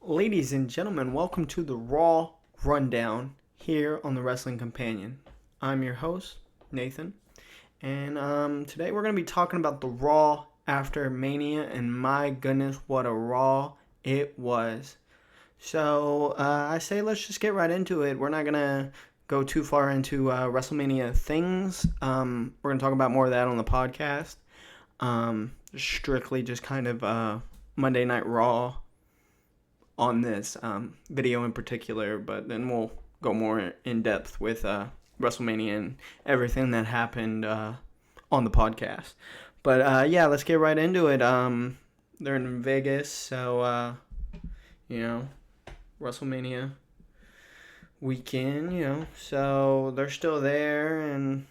Ladies and gentlemen, welcome to the Raw Rundown here on the Wrestling Companion. I'm your host, Nathan, and today we're going to be talking about the Raw after Mania, and my goodness, what a Raw it was. So I say let's just get right into it. We're not going to go too far into WrestleMania things. We're going to talk about more of that on the podcast. Strictly just kind of Monday Night Raw on this video in particular, but then we'll go more in depth with WrestleMania and everything that happened on the podcast. But yeah, let's get right into it. They're in Vegas, so WrestleMania weekend, so they're still there, and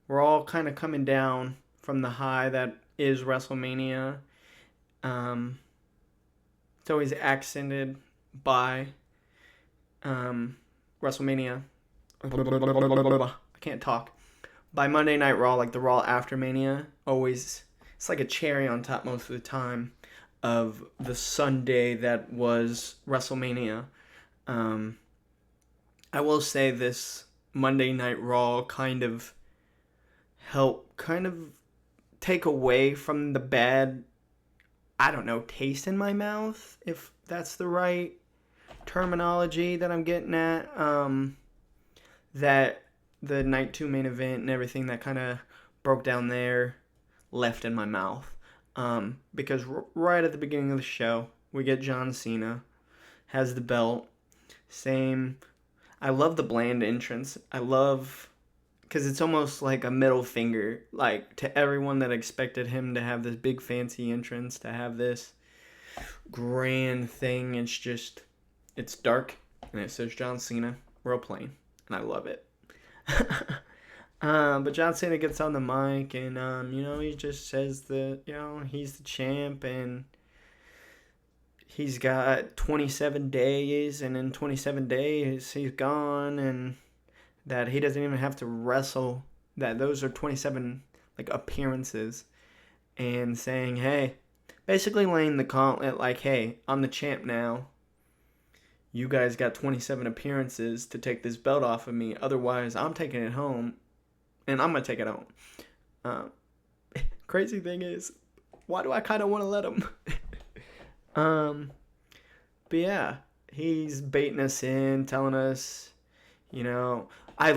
we're all kind of coming down from the high that is WrestleMania. It's always accented by WrestleMania. I can't talk. By Monday Night Raw, like the Raw after Mania, always, it's like a cherry on top most of the time of the Sunday that was WrestleMania. I will say this Monday Night Raw kind of helped take away from the bad, taste in my mouth, if that's the right terminology that I'm getting at. That the Night 2 main event and everything that kind of broke down there left in my mouth. Because right at the beginning of the show, we get John Cena, has the belt. I love the bland entrance. Because it's almost like a middle finger, like, to everyone that expected him to have this big fancy entrance, to have this grand thing. It's dark, and it says John Cena, real plain, and I love it. But John Cena gets on the mic, and, he just says that, he's the champ, and he's got 27 days, and in 27 days, he's gone, and that he doesn't even have to wrestle, that those are 27 appearances, and saying, hey, basically laying the gauntlet like, hey, I'm the champ now. You guys got 27 appearances to take this belt off of me. Otherwise, I'm taking it home, and I'm going to take it home. Crazy thing is, why do I kind of want to let him? But yeah, he's baiting us in, telling us, I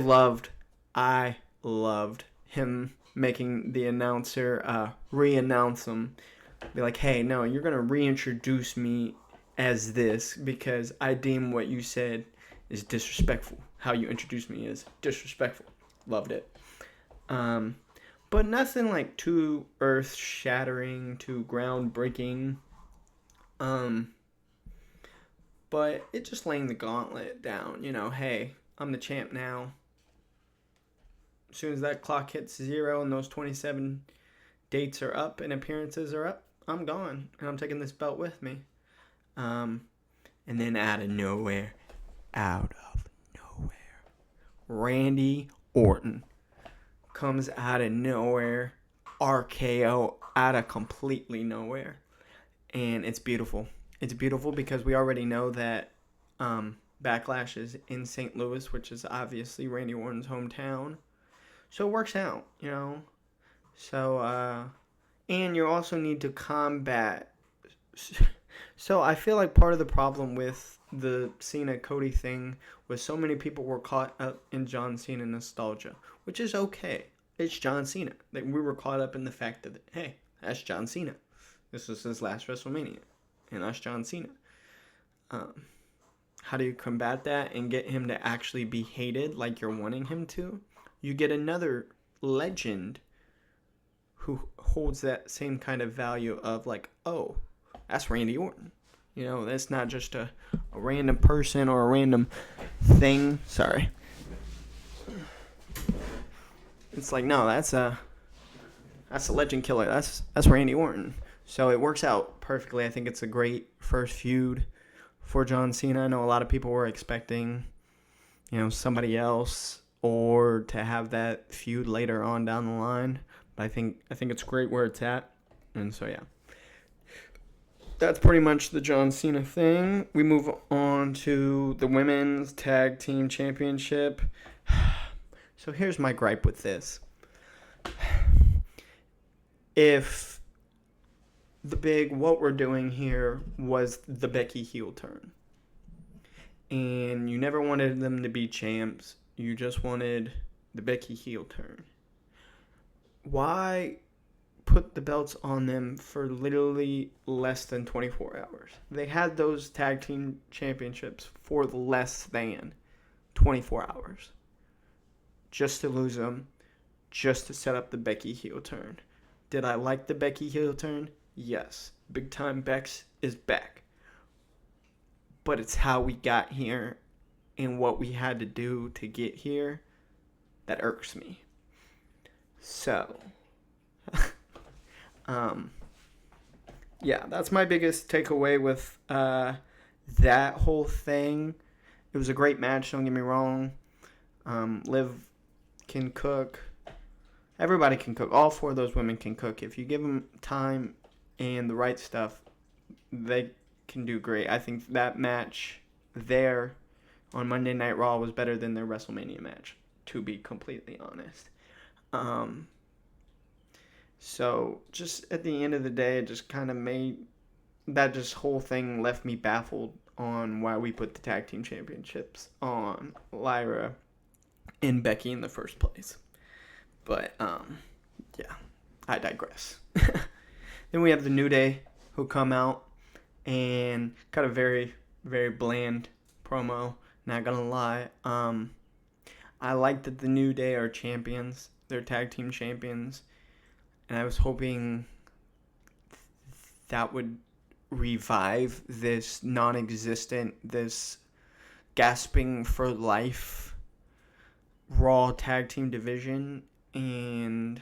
loved him making the announcer re-announce him. Be like, hey, no, you're going to reintroduce me as this because I deem what you said is disrespectful. How you introduced me is disrespectful. Loved it. But nothing like too earth-shattering, too groundbreaking. But it just laying the gauntlet down, hey, I'm the champ now. As soon as that clock hits 0 and those 27 dates are up and appearances are up, I'm gone. And I'm taking this belt with me. And then out of nowhere, Randy Orton comes out of nowhere. RKO out of completely nowhere. And it's beautiful. It's beautiful because we already know that Backlash is in St. Louis, which is obviously Randy Orton's hometown. So it works out, So, and you also need to combat. So I feel like part of the problem with the Cena-Cody thing was so many people were caught up in John Cena nostalgia, which is okay. It's John Cena. Like, we were caught up in the fact that, hey, that's John Cena. This was his last WrestleMania, and that's John Cena. How do you combat that and get him to actually be hated like you're wanting him to? You get another legend who holds that same kind of value of like, oh, that's Randy Orton. That's not just a random person or a random thing. Sorry. It's like, no, that's a legend killer. That's Randy Orton. So it works out perfectly. I think it's a great first feud for John Cena. I know a lot of people were expecting, somebody else or to have that feud later on down the line. But I think it's great where it's at. And so, yeah. that's pretty much the John Cena thing. We move on to the Women's Tag Team Championship. So here's my gripe with this. If what we're doing here was the Becky heel turn, and you never wanted them to be champs, you just wanted the Becky heel turn, why put the belts on them for literally less than 24 hours? They had those tag team championships for less than 24 hours. Just to lose them, just to set up the Becky heel turn. Did I like the Becky heel turn? Yes. Big time Bex is back. But it's how we got here and what we had to do to get here that irks me. So, yeah, that's my biggest takeaway with that whole thing. It was a great match, don't get me wrong. Liv can cook. Everybody can cook. All four of those women can cook. If you give them time and the right stuff, they can do great. I think that match there on Monday Night Raw was better than their WrestleMania match, to be completely honest. So just at the end of the day, it just kind of made that just whole thing left me baffled on why we put the tag team championships on Lyra and Becky in the first place. But, yeah, I digress. Then we have the New Day who come out and cut a very, very bland promo. Not gonna lie. I like that the New Day are champions. They're tag team champions. And I was hoping that would revive this non-existent, this gasping for life Raw tag team division. And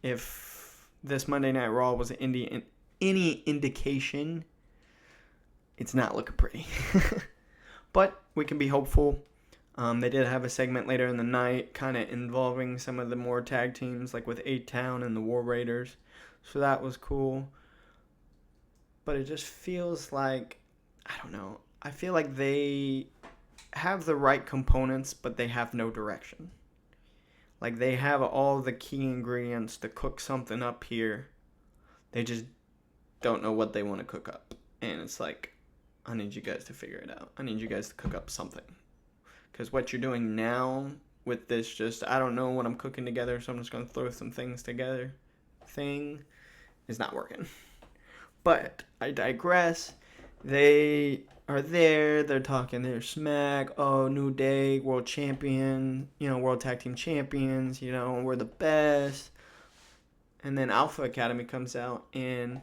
if this Monday Night Raw was any indication, it's not looking pretty. But we can be hopeful. They did have a segment later in the night kind of involving some of the more tag teams, like with A-Town and the War Raiders. So that was cool. But it just feels like, I don't know, I feel like they have the right components, but they have no direction. Like, they have all the key ingredients to cook something up here. They just don't know what they want to cook up. And it's like, I need you guys to figure it out. I need you guys to cook up something. Because what you're doing now with this just, I don't know what I'm cooking together, so I'm just going to throw some things together thing is not working. But I digress. They are there. They're talking their smack. Oh, New Day, world champion. World tag team champions. We're the best. And then Alpha Academy comes out and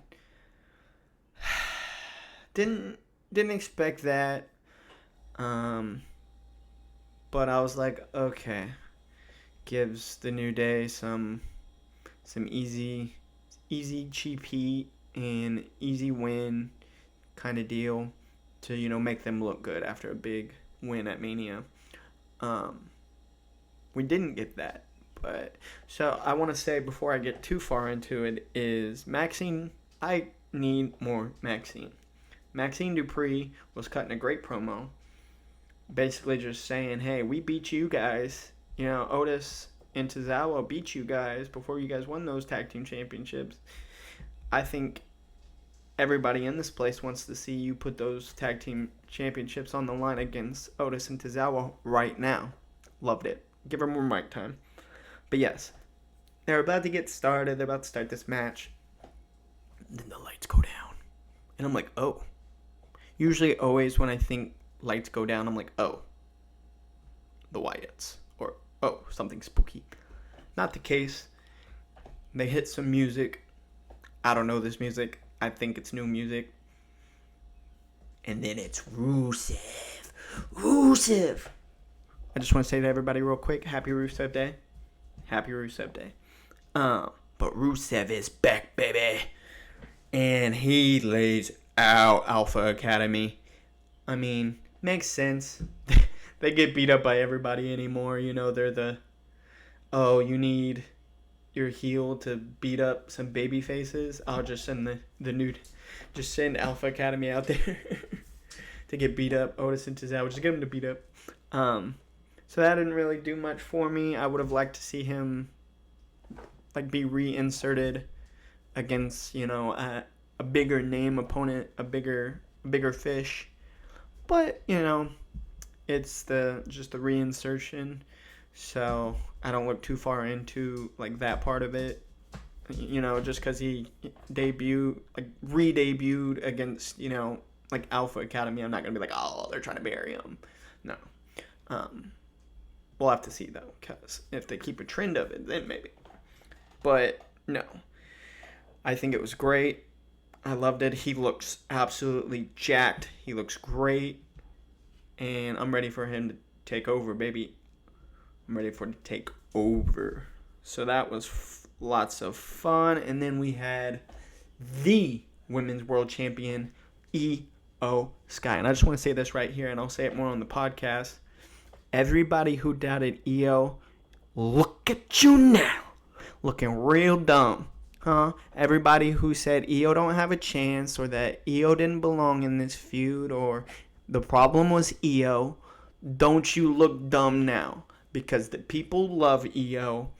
didn't expect that. But I was like, okay. Gives the New Day some easy cheap heat and easy win kind of deal to, make them look good after a big win at Mania. We didn't get that. But so I want to say before I get too far into it is Maxine, I need more Maxine. Maxine Dupree was cutting a great promo. Basically just saying, hey, we beat you guys. Otis and Tozawa beat you guys before you guys won those tag team championships. I think everybody in this place wants to see you put those tag team championships on the line against Otis and Tozawa right now. Loved it. Give her more mic time. But yes, they're about to get started. They're about to start this match. Then the lights go down. And I'm like, oh. Usually always when I think lights go down, I'm like, oh, the Wyatts. Or, oh, something spooky. Not the case. They hit some music. I don't know this music. I think it's new music. And then it's Rusev. Rusev. I just want to say to everybody real quick, happy Rusev Day. Happy Rusev Day. But Rusev is back, baby. And he lays out Alpha Academy. I mean, makes sense. They get beat up by everybody anymore. They're the, oh, you need your heel to beat up some baby faces, I'll just send just send Alpha Academy out there to get beat up. Otis and Cesaro, just get him to beat up. So that didn't really do much for me. I would have liked to see him be reinserted against a bigger name opponent, a bigger fish. But it's just the reinsertion. So I don't look too far into that part of it. Just because he re-debuted against Alpha Academy, I'm not gonna be like, oh, they're trying to bury him. No. We'll have to see though, because if they keep a trend of it, then maybe. But no, I think it was great. I loved it. He looks absolutely jacked. He looks great, and I'm ready for him to take over, baby. I'm ready for him to take over. So that was lots of fun. And then we had the Women's World Champion, Io Sky. And I just want to say this right here, and I'll say it more on the podcast. Everybody who doubted Io, look at you now. Looking real dumb. Huh? Everybody who said Io don't have a chance, or that Io didn't belong in this feud, or the problem was Io, don't you look dumb now. Because the people love Io.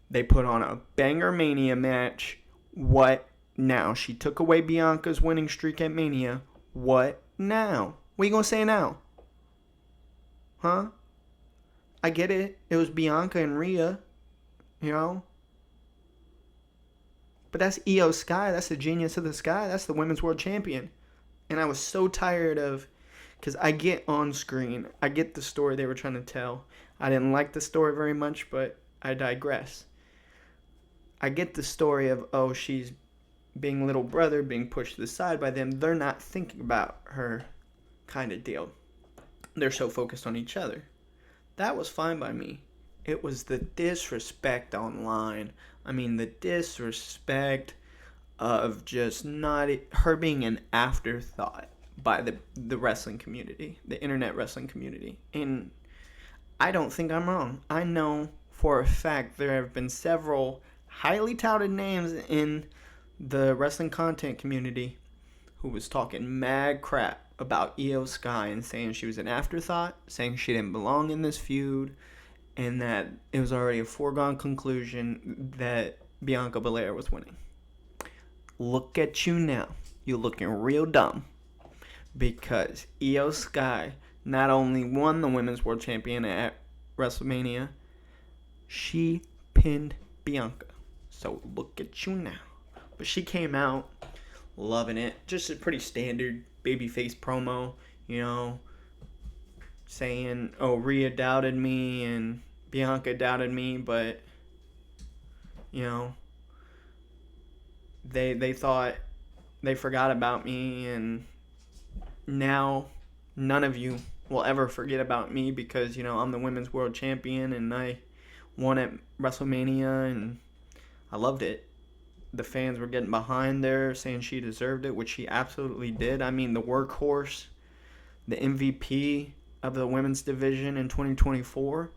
They put on a banger Mania match. What now? She took away Bianca's winning streak at Mania. What now? What are you going to say now? Huh? I get it. It was Bianca and Rhea. But that's Io Sky. That's the genius of the Sky. That's the Women's World Champion. And I was so tired of... Because I get on screen. I get the story they were trying to tell. I didn't like the story very much, but I digress. I get the story of, she's being little brother, being pushed to the side by them. They're not thinking about her kind of deal. They're so focused on each other. That was fine by me. It was the disrespect online. I mean, the disrespect of just not her being an afterthought by the wrestling community, the internet wrestling community. And I don't think I'm wrong. I know for a fact there have been several highly touted names in the wrestling content community who was talking mad crap about Io Sky and saying she was an afterthought, saying she didn't belong in this feud, and that it was already a foregone conclusion that Bianca Belair was winning. Look at you now. You're looking real dumb. Because Io Sky not only won the Women's World Champion at WrestleMania, she pinned Bianca. So look at you now. But she came out loving it. Just a pretty standard babyface promo, saying, Rhea doubted me and Bianca doubted me, but, they thought they forgot about me, and now none of you will ever forget about me because, I'm the Women's World Champion and I won at WrestleMania and I loved it. The fans were getting behind her, saying she deserved it, which she absolutely did. I mean, the workhorse, the MVP of the women's division in 2024,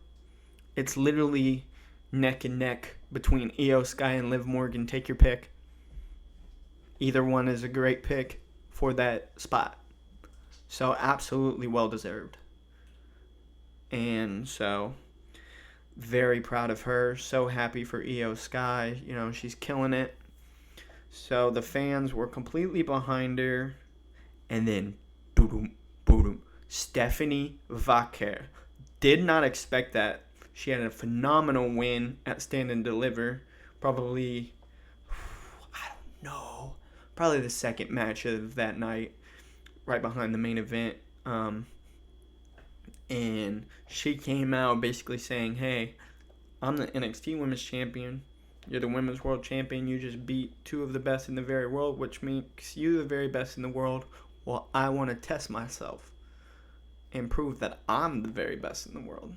it's literally neck and neck between Io Sky and Liv Morgan. Take your pick. Either one is a great pick for that spot. So absolutely well deserved. And so very proud of her. So happy for Io Sky. She's killing it. So the fans were completely behind her. And then, boom, boom, Stephanie Vaquer. Did not expect that. She had a phenomenal win at Stand and Deliver. Probably the second match of that night. Right behind the main event. And she came out basically saying, hey, I'm the NXT Women's Champion. You're the Women's World Champion. You just beat two of the best in the very world, which makes you the very best in the world. Well, I want to test myself and prove that I'm the very best in the world.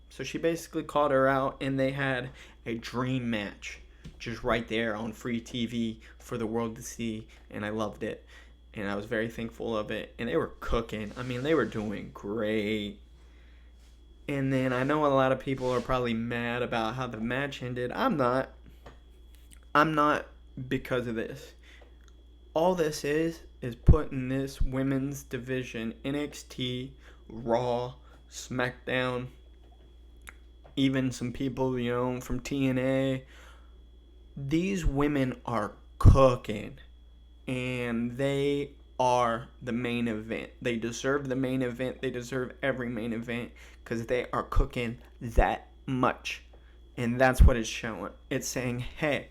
So she basically called her out, and they had a dream match just right there on free TV for the world to see, and I loved it. And I was very thankful of it. And they were cooking. I mean, they were doing great. And then I know a lot of people are probably mad about how the match ended. I'm not. I'm not because of this. All this is putting this women's division, NXT, Raw, SmackDown, even some people, from TNA. These women are cooking, and they are the main event. They deserve the main event. They deserve every main event because they are cooking that much. And that's what it's showing. It's saying, hey,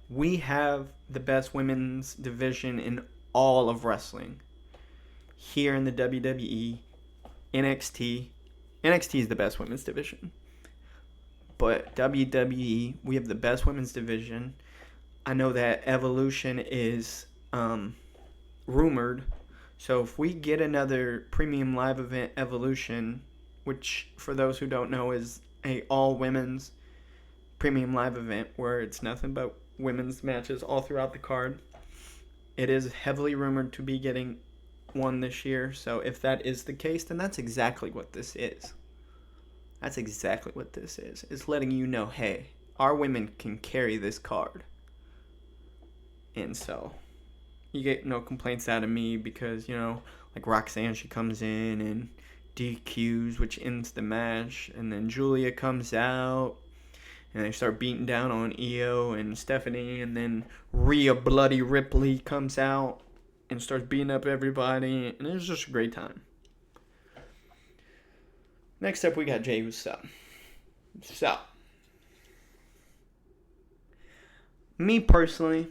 we have the best women's division in all of wrestling. Here in the WWE, NXT. NXT is the best women's division. But WWE, we have the best women's division. I know that Evolution is rumored. So if we get another premium live event, Evolution, which for those who don't know is a all women's premium live event where it's nothing but women's matches all throughout the card. It is heavily rumored to be getting one this year. So if that is the case, then that's exactly what this is. That's exactly what this is. It's letting you know, hey, our women can carry this card. And so you get no complaints out of me because, like Roxanne, she comes in and DQs, which ends the match. And then Julia comes out and they start beating down on Io and Stephanie. And then Rhea Bloody Ripley comes out and starts beating up everybody. And it was just a great time. Next up, we got Jey Uso. So, me personally,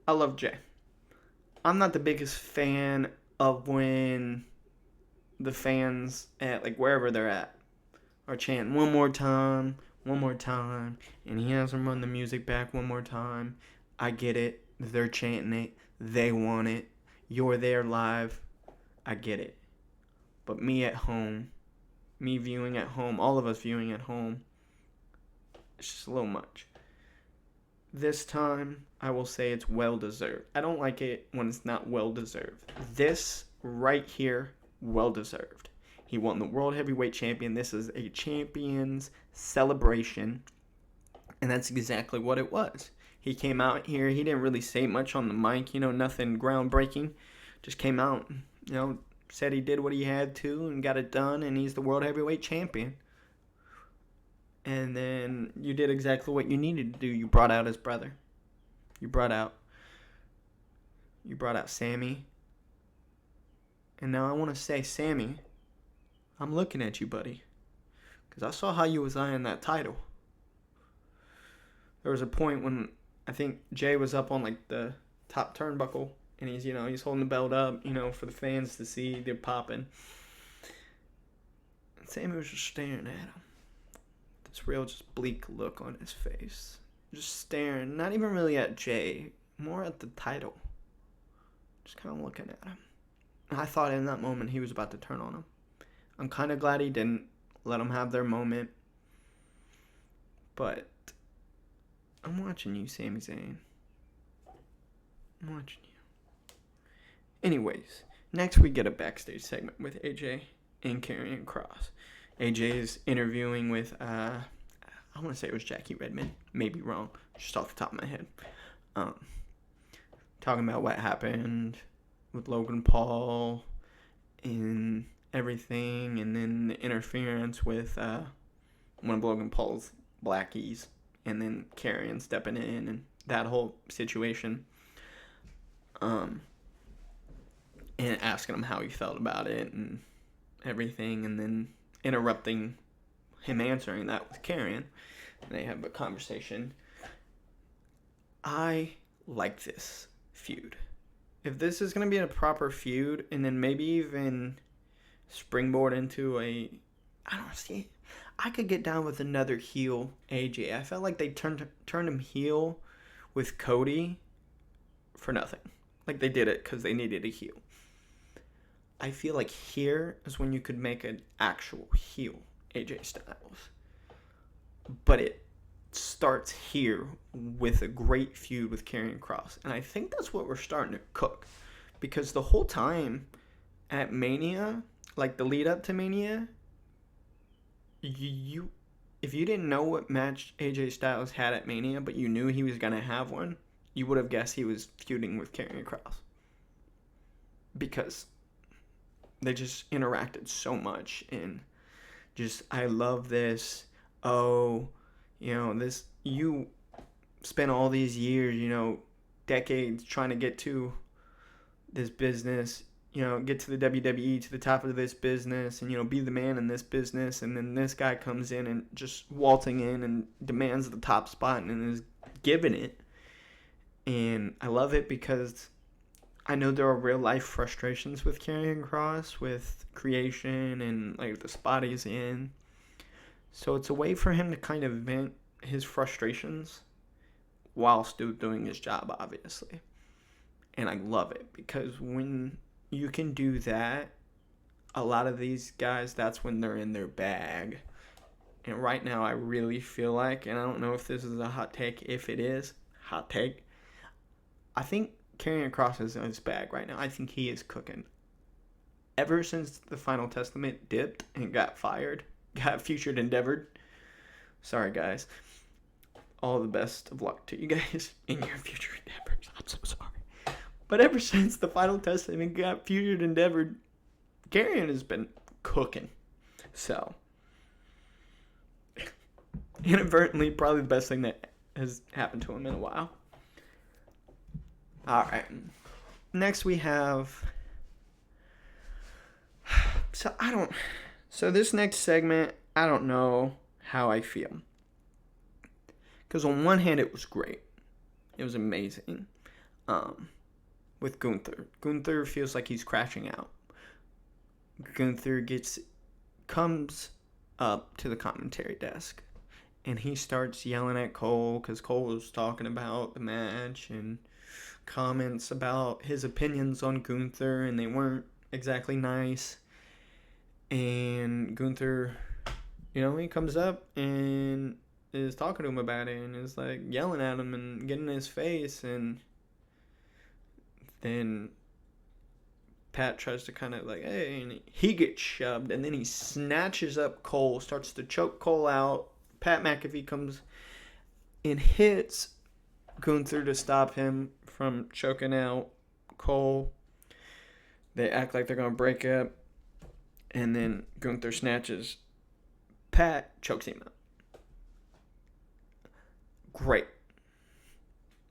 I love Jey. I'm not the biggest fan of when the fans at wherever they're at are chanting one more time, and he has them run the music back one more time. I get it. They're chanting it. They want it. You're there live. I get it. But me at home, me viewing at home, all of us viewing at home, it's just a little much. This time, I will say it's well-deserved. I don't like it when it's not well-deserved. This right here, well-deserved. He won the World Heavyweight Champion. This is a champion's celebration, and that's exactly what it was. He came out here. He didn't really say much on the mic, nothing groundbreaking. Just came out, said he did what he had to and got it done, and he's the World Heavyweight Champion. And then you did exactly what you needed to do. You brought out his brother. You brought out Sammy. And now I want to say, Sammy, I'm looking at you, buddy, because I saw how you was eyeing that title. There was a point when I think Jey was up on the top turnbuckle, and he's holding the belt up, for the fans to see. They're popping. And Sammy was just staring at him. This real just bleak look on his face. Just staring, not even really at Jey, more at the title. Just kind of looking at him. And I thought in that moment he was about to turn on him. I'm kind of glad he didn't. Let them have their moment. But I'm watching you, Sami Zayn. I'm watching you. Anyways, next we get a backstage segment with AJ and Karrion Kross. AJ is interviewing with, I want to say it was Jackie Redmond. Maybe wrong, just off the top of my head. Talking about what happened with Logan Paul and everything, and then the interference with one of Logan Paul's blackies, and then Karrion stepping in, and that whole situation. And asking him how he felt about it and everything, and then interrupting him answering that with Karrion. They have a conversation. I like this feud. If this is going to be a proper feud, and then maybe even springboard into I could get down with another heel AJ. I felt like they turned him heel with Cody for nothing. Like they did it because they needed a heel. I feel like here is when you could make an actual heel AJ Styles. But it starts here with a great feud with Karrion Kross. And I think that's what we're starting to cook. Because the whole time at Mania, the lead up to Mania, you if you didn't know what match AJ Styles had at Mania, but you knew he was going to have one, you would have guessed he was feuding with Karrion Kross. Because they just interacted so much, and just, I love this. Oh, this, you spent all these years, decades trying to get to this business, get to the WWE, to the top of this business, and, be the man in this business. And then this guy comes in and just waltzing in and demands the top spot and is given it. And I love it because I know there are real life frustrations with Karrion Kross, with creation and like the spot he's in. So it's a way for him to kind of vent his frustrations while still doing his job, obviously. And I love it because when you can do that, a lot of these guys, that's when they're in their bag. And right now I really feel like, and I don't know if this is a hot take, if it is, hot take, I think Karrion Kross is in his bag right now. I think he is cooking. Ever since the Final Testament dipped and got fired, got featured endeavored. Sorry, guys. All the best of luck to you guys in your future endeavors. I'm so sorry. But ever since the Final Testament got featured endeavored, Karrion has been cooking. So, inadvertently, probably the best thing that has happened to him in a while. Alright. Next we have... So this next segment, I don't know how I feel. Because on one hand, it was great. It was amazing. With Gunther. Gunther feels like he's crashing out. Gunther comes up to the commentary desk. And he starts yelling at Cole. Because Cole was talking about the match. And comments about his opinions on Gunther. And they weren't exactly nice. And Gunther, he comes up and is talking to him about it and is like yelling at him and getting in his face. And then Pat tries to kind of like, hey, and he gets shoved. And then he snatches up Cole, starts to choke Cole out. Pat McAfee comes and hits Gunther to stop him from choking out Cole. They act like they're going to break up. And then Gunther snatches Pat, chokes him out. Great.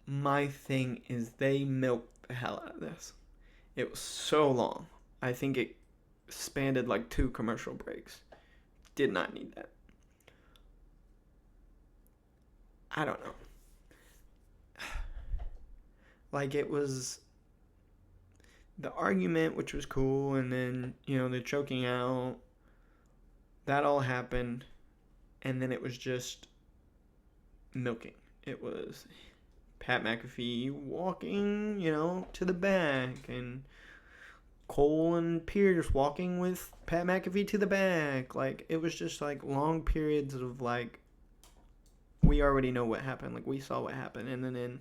My thing is they milked the hell out of this. It was so long. I think it spanned like 2 commercial breaks. Did not need that. I don't know. Like, it was the argument, which was cool, and then, the choking out, that all happened, and then it was just milking. It was Pat McAfee walking, to the back, and Cole and Pierce walking with Pat McAfee to the back. Like, it was just, like, long periods of, like, we already know what happened. Like, we saw what happened, and then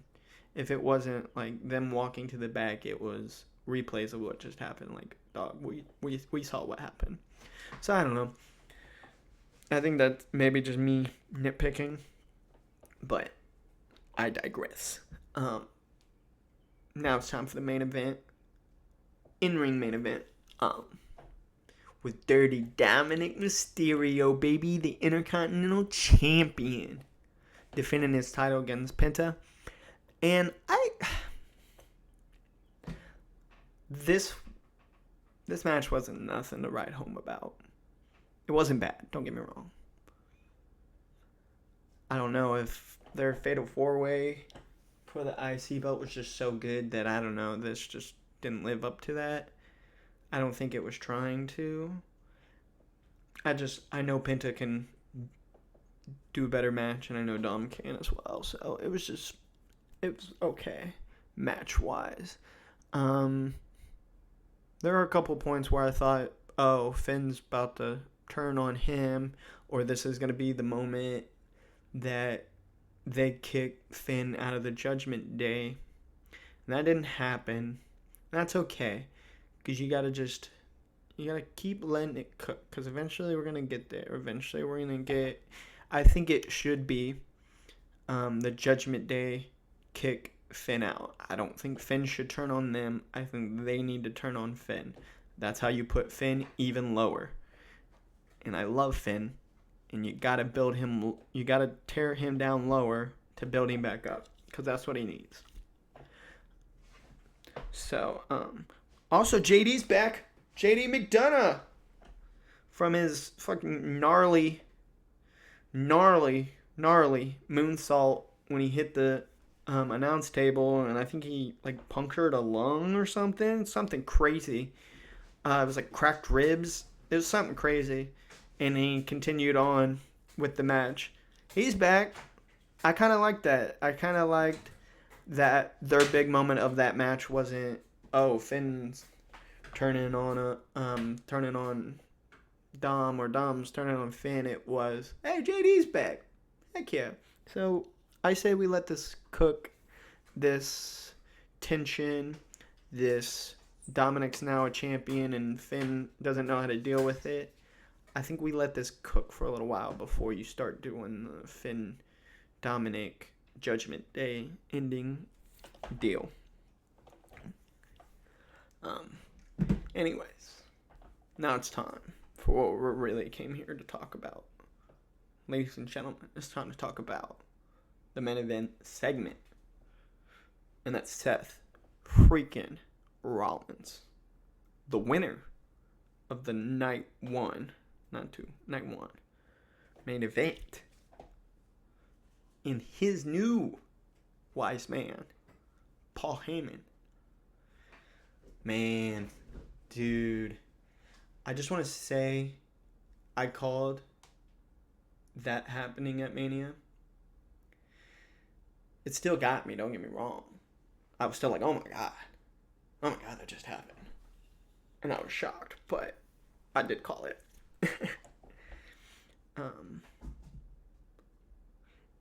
if it wasn't, like, them walking to the back, it was replays of what just happened. Like, dog, we saw what happened. So I don't know. I think that's maybe just me nitpicking, but I digress. Now it's time for the main event, in-ring main event, with Dirty Dominic Mysterio, baby, the Intercontinental Champion, defending his title against Penta. And This match wasn't nothing to write home about. It wasn't bad, don't get me wrong. I don't know if their Fatal 4-Way for the IC belt was just so good that, I don't know, this just didn't live up to that. I don't think it was trying to. I know Penta can do a better match, and I know Dom can as well. So it was okay, match-wise. There are a couple points where I thought, oh, Finn's about to turn on him, or this is going to be the moment that they kick Finn out of the Judgment Day. And that didn't happen. That's okay, because you got to keep letting it cook, because eventually we're going to get there. Eventually we're going to get I think it should be the Judgment Day kick Finn out. I don't think Finn should turn on them. I think they need to turn on Finn. That's how you put Finn even lower. And I love Finn. And you got to build him. You got to tear him down lower to build him back up. Because that's what he needs. So, also JD's back. JD McDonough. From his fucking gnarly moonsault when he hit the announce table, and I think he like punctured a lung or something crazy. It was like cracked ribs. It was something crazy, and he continued on with the match. He's back. I kind of liked that. I kind of liked that their big moment of that match wasn't Finn's turning on Dom, or Dom's turning on Finn. It was, hey, JD's back. Heck yeah. So I say we let this cook, this tension, this Dominic's now a champion and Finn doesn't know how to deal with it. I think we let this cook for a little while before you start doing the Finn Dominic Judgment Day ending deal. Anyways, now it's time for what we really came here to talk about. Ladies and gentlemen, it's time to talk about the main event segment. And that's Seth freaking Rollins, the winner of the night one main event. In his new wise man, Paul Heyman. Man, dude, I just want to say I called that happening at Mania. It still got me, don't get me wrong. I was still like, oh my god, that just happened. And I was shocked, but I did call it.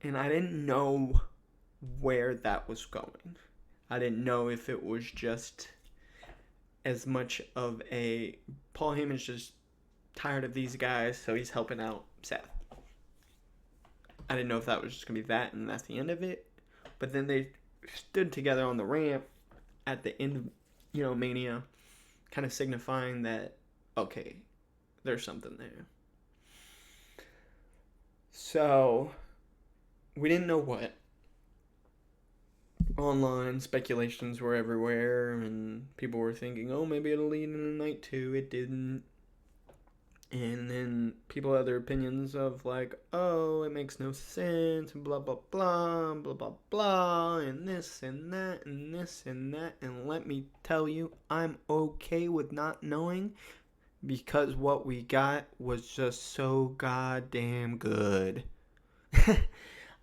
And I didn't know where that was going. I didn't know if it was just as much of a Paul Heyman's just tired of these guys, so he's helping out Seth. I didn't know if that was just gonna be that and that's the end of it. But then they stood together on the ramp at the end of Mania, kind of signifying that, okay, there's something there. So we didn't know what. Online speculations were everywhere, and people were thinking, oh, maybe it'll lead into night 2. It didn't. And then people had their opinions of like, oh, it makes no sense, and blah, blah, blah, blah, blah, blah, and this and that, and this and that. And let me tell you, I'm okay with not knowing, because what we got was just so goddamn good.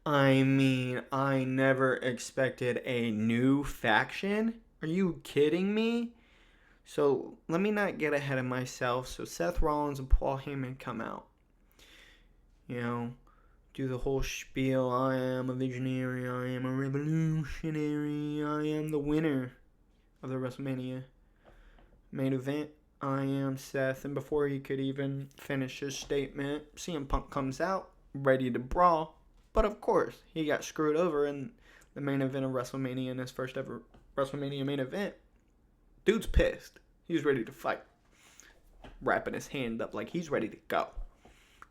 I mean, I never expected a new faction. Are you kidding me? So, let me not get ahead of myself. So, Seth Rollins and Paul Heyman come out. Do the whole spiel. I am a visionary. I am a revolutionary. I am the winner of the WrestleMania main event. I am Seth. And before he could even finish his statement, CM Punk comes out, ready to brawl. But of course, he got screwed over in the main event of WrestleMania, in his first ever WrestleMania main event. Dude's pissed. He's ready to fight. Wrapping his hand up like he's ready to go.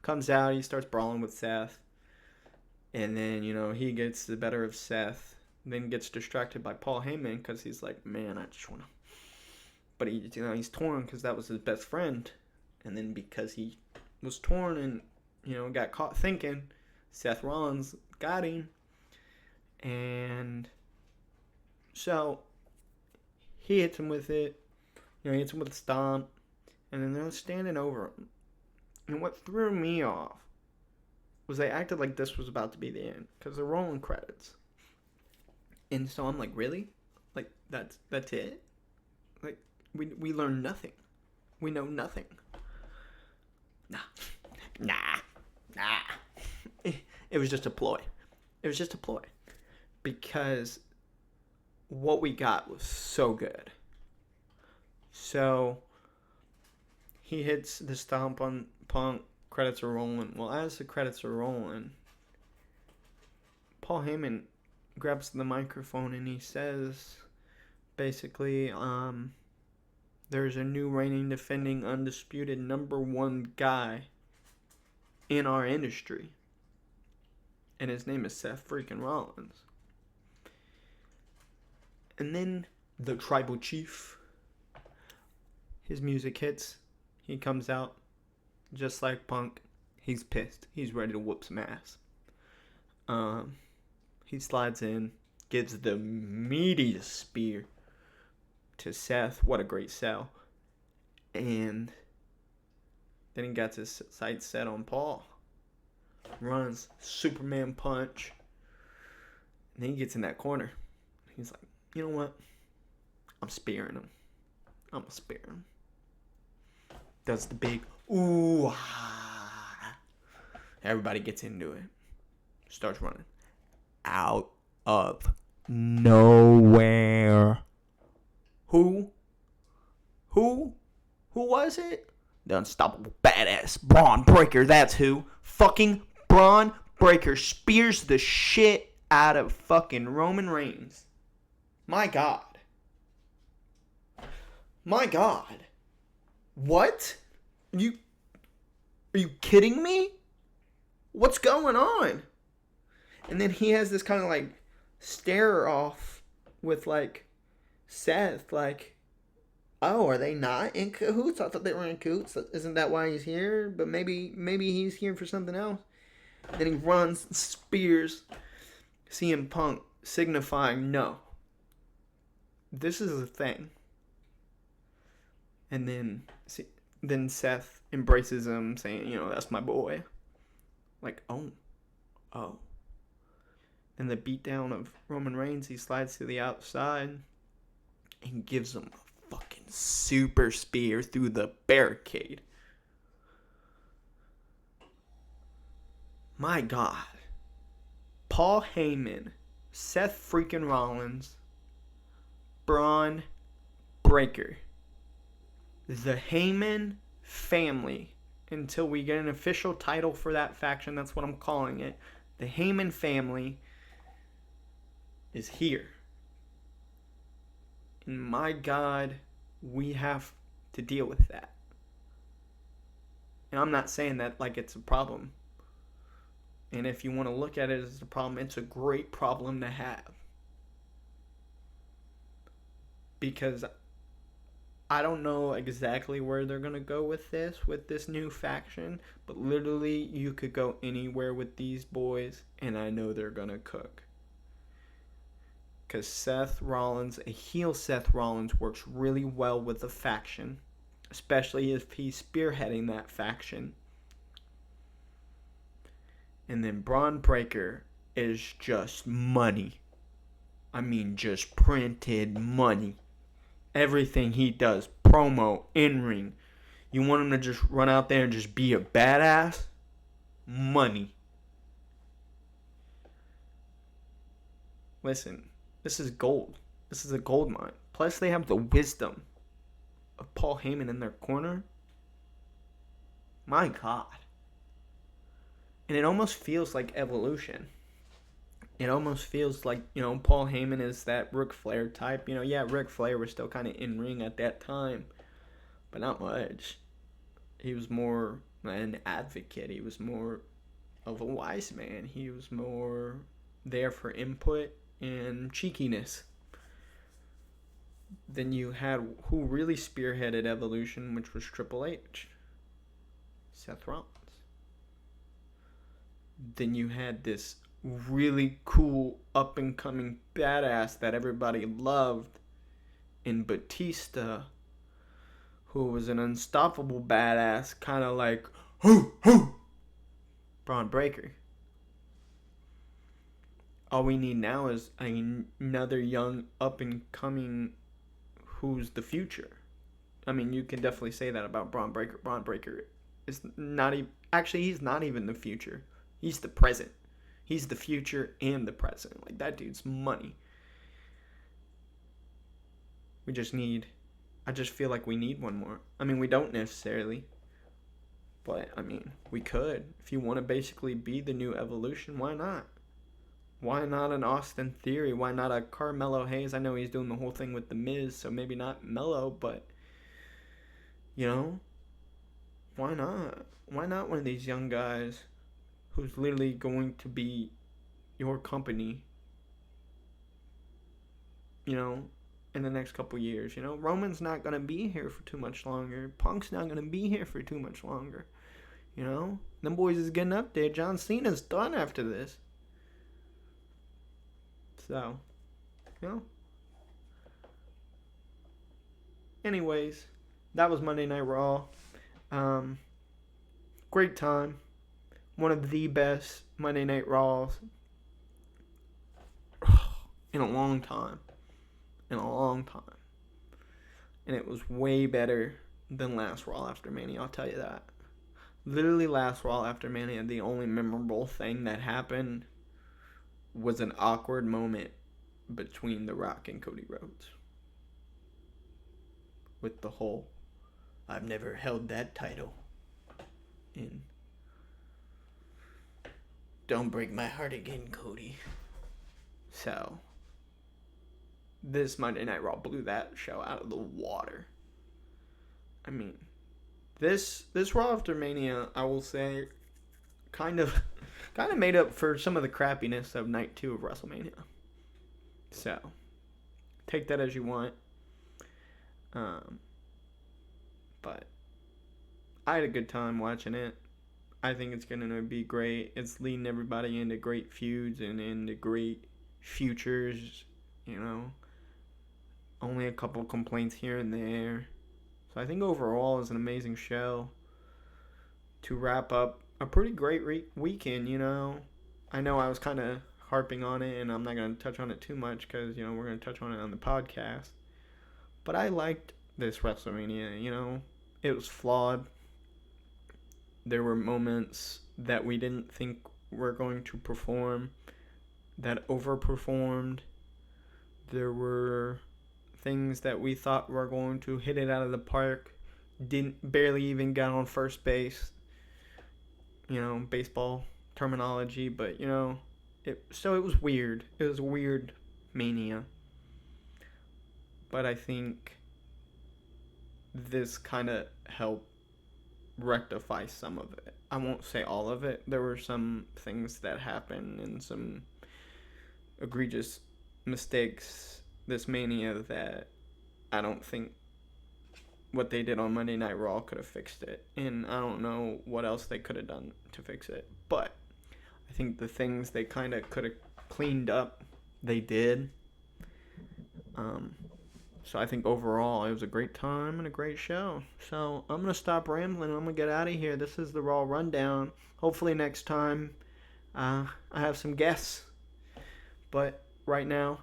Comes out, he starts brawling with Seth. And then, he gets the better of Seth. Then gets distracted by Paul Heyman because he's like, man, I just want to. But he's torn because that was his best friend. And then because he was torn and, got caught thinking, Seth Rollins got him. And so he hits him with it. He hits him with a stomp. And then they're standing over him. And what threw me off was they acted like this was about to be the end. Because they're rolling credits. And so I'm like, really? Like, that's it? Like, we learn nothing. We know nothing. Nah. It was just a ploy. Because what we got was so good. So he hits the stomp on Punk, credits are rolling. Well, as the credits are rolling, Paul Heyman grabs the microphone and he says, basically, there's a new reigning, defending, undisputed number one guy in our industry. And his name is Seth freaking Rollins. And then the tribal chief, his music hits. He comes out just like Punk. He's pissed. He's ready to whoop some ass. He slides in, gives the meatiest spear to Seth. What a great sell. And then he got his sights set on Paul. Runs Superman punch. And then he gets in that corner. He's like, you know what? I'm spearing him. I'm going to spear him. Does the big ooh ah. Everybody gets into it. Starts running. Out of nowhere. Who was it? The unstoppable badass Bron Breakker. That's who. Fucking Bron Breakker spears the shit out of fucking Roman Reigns. My God. What? Are you kidding me? What's going on? And then he has this kind of like stare off with like Seth, like, oh, are they not in cahoots? I thought they were in cahoots. Isn't that why he's here? But maybe he's here for something else. And then he runs, spears CM Punk, signifying no. This is a thing. And then Seth embraces him, saying, you know, that's my boy. Like, oh. And the beatdown of Roman Reigns, he slides to the outside and gives him a fucking super spear through the barricade. My God. Paul Heyman, Seth freaking Rollins, Bron Breakker. The Heyman family, until we get an official title for that faction, that's what I'm calling it. The Heyman family is here. And my God, we have to deal with that. And I'm not saying that like it's a problem. And if you want to look at it as a problem, it's a great problem to have. Because I don't know exactly where they're going to go with this new faction. But literally, you could go anywhere with these boys, and I know they're going to cook. Because Seth Rollins, a heel Seth Rollins, works really well with the faction. Especially if he's spearheading that faction. And then Bron Breakker is just money. I mean, just printed money. Everything he does, promo, in-ring. You want him to just run out there and just be a badass? Money. Listen, this is gold. This is a gold mine. Plus, they have the wisdom of Paul Heyman in their corner. My God. And it almost feels like evolution. It almost feels like, you know, Paul Heyman is that Ric Flair type. You know, yeah, Ric Flair was still kind of in ring at that time, but not much. He was more an advocate. He was more of a wise man. He was more there for input and cheekiness. Then you had who really spearheaded evolution, which was Triple H, Seth Rollins. Then you had this really cool up-and-coming badass that everybody loved in Batista, who was an unstoppable badass, kind of like, Bron Breakker. All we need now is another young up-and-coming who's the future. I mean, you can definitely say that about Bron Breakker. Bron Breakker is not even... Actually, he's not even the future. He's the present. He's the future and the present. Like, that dude's money. I just feel like we need one more. I mean, we don't necessarily. But, I mean, we could. If you want to basically be the new Evolution, why not? Why not an Austin Theory? Why not a Carmelo Hayes? I know he's doing the whole thing with The Miz, so maybe not Melo, but, you know, why not? Why not one of these young guys who's literally going to be your company, you know, in the next couple years? You know, Roman's not going to be here for too much longer. Punk's not going to be here for too much longer. You know, them boys is getting up there. John Cena's done after this. So, you know. Anyways, that was Monday Night Raw. Great time. One of the best Monday Night Raws in a long time. And it was way better than last Raw after Mania, I'll tell you that. Literally last Raw after Mania, the only memorable thing that happened was an awkward moment between The Rock and Cody Rhodes. With the whole, I've never held that title. And don't break my heart again, Cody. So, this Monday Night Raw blew that show out of the water. I mean, this Raw after Mania, I will say, kind of made up for some of the crappiness of Night 2 of WrestleMania. So, take that as you want. But I had a good time watching it. I think it's going to be great. It's leading everybody into great feuds and into great futures, you know. Only a couple complaints here and there. So I think overall it's an amazing show to wrap up a pretty great weekend, you know. I know I was kind of harping on it, and I'm not going to touch on it too much because, you know, we're going to touch on it on the podcast. But I liked this WrestleMania, you know. It was flawed. There were moments that we didn't think were going to perform that overperformed. There were things that we thought were going to hit it out of the park, barely even got on first base. You know, baseball terminology, but you know, it was weird. It was a weird Mania. But I think this kind of helped rectify some of it. I won't say all of it. There were some things that happened and some egregious mistakes this Mania that I don't think what they did on Monday Night Raw could have fixed it. And I don't know what else they could have done to fix it. But I think the things they kind of could have cleaned up, they did. So I think overall it was a great time and a great show. So I'm going to stop rambling. I'm going to get out of here. This is the Raw Rundown. Hopefully next time I have some guests. But right now,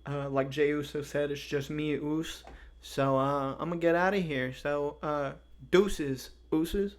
like Jey Uso said, it's just me and Us. So I'm going to get out of here. So deuces. Ooses.